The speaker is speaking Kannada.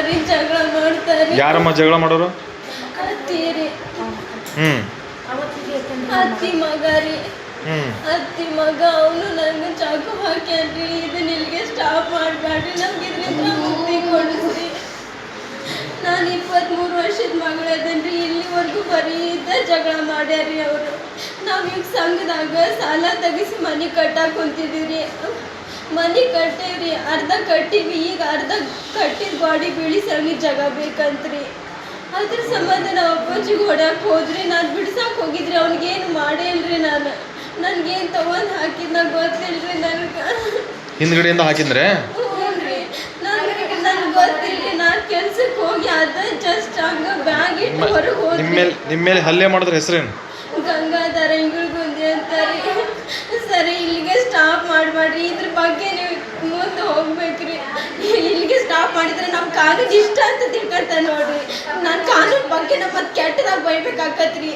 ಬರೀ ಜಗಳ ಮಾಡ್ತಾರೆ. ಯಾರಮ್ಮ ಜಗಳ ಮಾಡೋರು? ಅತ್ತೀರಿ. ಅತ್ತಿ ಮಗ ರೀ. ಅತ್ತಿ ಮಗ ಅವನು ನನಗೆ ಚಾಕು ಹಾಕ್ಯಾನ್ರಿ. ಇದನ್ನ ಇಲ್ಲಿಗೆ ಸ್ಟಾಪ್ ಮಾಡಬೇಡ್ರಿ, ನಮ್ಗೆ ಇದರಿಂದ ಮುಕ್ತಿ ಕೊಡಿಸ್ರಿ. ನಾನು 23 ವರ್ಷದ ಮಗಳದನ್ರಿ. ಇಲ್ಲಿವರೆಗೂ ಬರೀ ಜಗಳ ಮಾಡ್ಯಾರ್ರಿ ಅವರು. ನಾವು ಈಗ ಸಂಘದಾಗ ಸಾಲ ತೆಗಿಸಿ ಮನೆ ಕಟ್ಟಾಕ್ ಕುಂತಿದ್ದೀವಿ. ಮನೆ ಕಟ್ಟೇವ್ರಿ, ಅರ್ಧ ಕಟ್ಟಿವಿ. ಈಗ ಅರ್ಧ ಕಟ್ಟಿದ ಗಾಡಿ ಬೀಳಿಸಂಗಿ ಜಾಗ ಬೇಕಂತ್ರಿ. ಅದ್ರ ಸಂಬಂಧ ನಾವು ಅಪ್ಪಾಜಿಗೆ ಹೊಡ್ಯಾಕೆ ಹೋದ್ರಿ. ನಾನು ಬಿಡ್ಸಕ್ಕೆ ಹೋಗಿದ್ರಿ, ಅವ್ನಿಗೇನು ಮಾಡೇ ಇಲ್ರಿ. ನನ್ಗೇನು ತಗೊಂಡು ಹಾಕಿದ್ನ ಗೊತ್ತಿಲ್ರಿ ನನಗೆ. ಹಿಂದ್ಗಡೆಯಿಂದ ಹಾಕಿದ್ರೆ ನನ್ಗೆ ಗೊತ್ತಿಲ್ರಿ. ನಾನು ಕೆಲ್ಸಕ್ಕೆ ಹೋಗಿ ಅದ ಜಸ್ಟ್ ಹಂಗ ಬ್ಯಾಗ್ ಇಟ್ಟು ಹೊರಗೆ ಹೋದ್ರಿ. ನಿಮ್ಮ ಮೇಲೆ ಹಲ್ಲೆ ಮಾಡಿದ್ರ ಹೆಸರೇನು? ಗಂಗಾಧರ ಇಂಗುಳ್ಗುಂದಿ ಅಂತಾರೆ. ಸರಿ, ಇಲ್ಲಿಗೆ ಸ್ಟಾಪ್ ಮಾಡಬೇಡ್ರಿ. ಇದ್ರ ಬಗ್ಗೆ ನೀವು ಮುಂದೆ ಹೋಗ್ಬೇಕ್ರಿ. ಇಲ್ಲಿಗೆ ಸ್ಟಾಪ್ ಮಾಡಿದ್ರೆ ನಮ್ಮ ಕಾನೂನು ಇಷ್ಟ ಅಂತ ತಿಳ್ಕೊಳ್ತಾರೆ ನೋಡ್ರಿ. ನಾನು ಕಾನೂನು ಬಗ್ಗೆ ಮತ್ತೆ ಕೆಟ್ಟದಾಗ ಬೈಬೇಕಾಕತ್ರಿ.